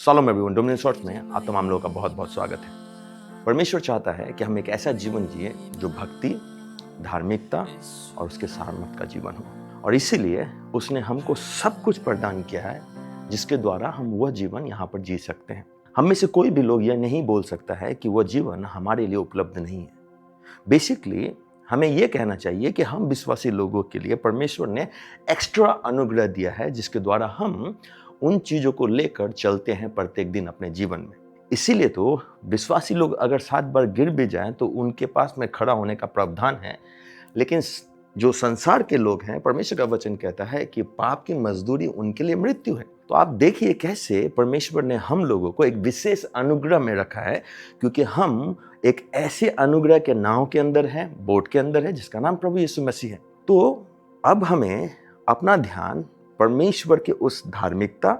Shalom everyone, dominion shorts में आप तमाम लोगों का बहुत बहुत स्वागत है। परमेश्वर चाहता है कि हम एक ऐसा जीवन जिए जो भक्ति, धार्मिकता और उसके सामर्थ का जीवन हो, और इसीलिए उसने हमको सब कुछ प्रदान किया है जिसके द्वारा हम वह जीवन यहाँ पर जी सकते हैं। हम में से कोई भी लोग यह नहीं बोल सकता है कि वह जीवन हमारे लिए उपलब्ध नहीं है। बेसिकली हमें यह कहना चाहिए कि हम विश्वासी लोगों के लिए परमेश्वर ने एक्स्ट्रा अनुग्रह दिया है जिसके द्वारा हम उन चीजों को लेकर चलते हैं प्रत्येक दिन अपने जीवन में। इसीलिए तो विश्वासी लोग अगर 7 बार गिर भी जाएं तो उनके पास में खड़ा होने का प्रावधान है, लेकिन जो संसार के लोग हैं, परमेश्वर का वचन कहता है कि पाप की मजदूरी उनके लिए मृत्यु है। तो आप देखिए कैसे परमेश्वर ने हम लोगों को एक विशेष अनुग्रह में रखा है, क्योंकि हम एक ऐसे अनुग्रह के नाव के अंदर हैं, बोट के अंदर है, जिसका नाम प्रभु यीशु मसीह है। तो अब हमें अपना ध्यान परमेश्वर के उस धार्मिकता,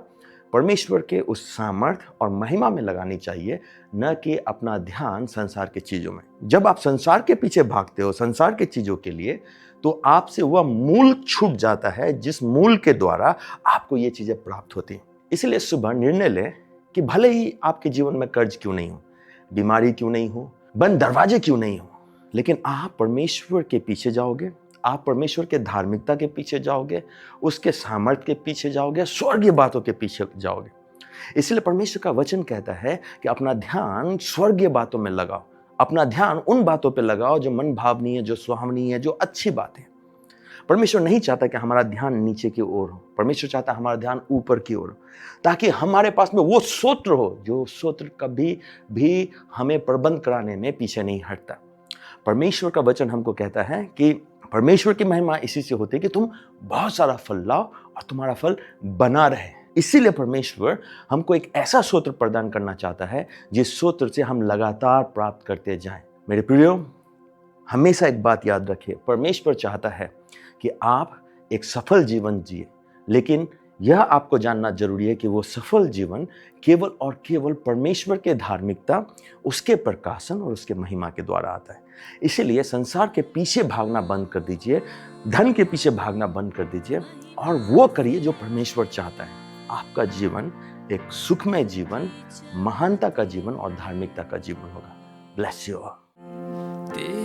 परमेश्वर के उस सामर्थ और महिमा में लगानी चाहिए, न कि अपना ध्यान संसार के चीजों में। जब आप संसार के पीछे भागते हो, संसार के चीजों के लिए, तो आपसे वह मूल छूट जाता है जिस मूल के द्वारा आपको ये चीजें प्राप्त होती हैं। इसलिए सुबह निर्णय लें कि भले ही आपके जीवन में कर्ज क्यों नहीं हो, बीमारी क्यों नहीं हो, बंद दरवाजे क्यों नहीं हो, लेकिन आप परमेश्वर के पीछे जाओगे, आप परमेश्वर के धार्मिकता के पीछे जाओगे, उसके सामर्थ्य के पीछे जाओगे, स्वर्गीय बातों के पीछे जाओगे। इसलिए परमेश्वर का वचन कहता है कि अपना ध्यान स्वर्गीय बातों में लगाओ, अपना ध्यान उन बातों पे लगाओ जो मन भावनीय है, जो सुहावनीय है, जो अच्छी बात है। परमेश्वर नहीं चाहता कि हमारा ध्यान नीचे की ओर हो, परमेश्वर चाहता है हमारा ध्यान ऊपर की ओर हो, ताकि हमारे पास में वो सूत्र हो जो सूत्र कभी भी हमें प्रबंध कराने में पीछे नहीं हटता। परमेश्वर का वचन हमको कहता है कि परमेश्वर की महिमा इसी से होती है कि तुम बहुत सारा फल लाओ और तुम्हारा फल बना रहे। इसीलिए परमेश्वर हमको एक ऐसा सूत्र प्रदान करना चाहता है जिस सूत्र से हम लगातार प्राप्त करते जाएं। मेरे प्रियो, हमेशा एक बात याद रखिए, परमेश्वर चाहता है कि आप एक सफल जीवन जिए, लेकिन यह आपको जानना जरूरी है कि वो सफल जीवन केवल और केवल परमेश्वर के धार्मिकता, उसके प्रकाशन और उसके महिमा के द्वारा आता है। इसीलिए संसार के पीछे भागना बंद कर दीजिए, धन के पीछे भागना बंद कर दीजिए, और वो करिए जो परमेश्वर चाहता है। आपका जीवन एक सुखमय जीवन, महानता का जीवन और धार्मिकता का जीवन होगा। Bless you all.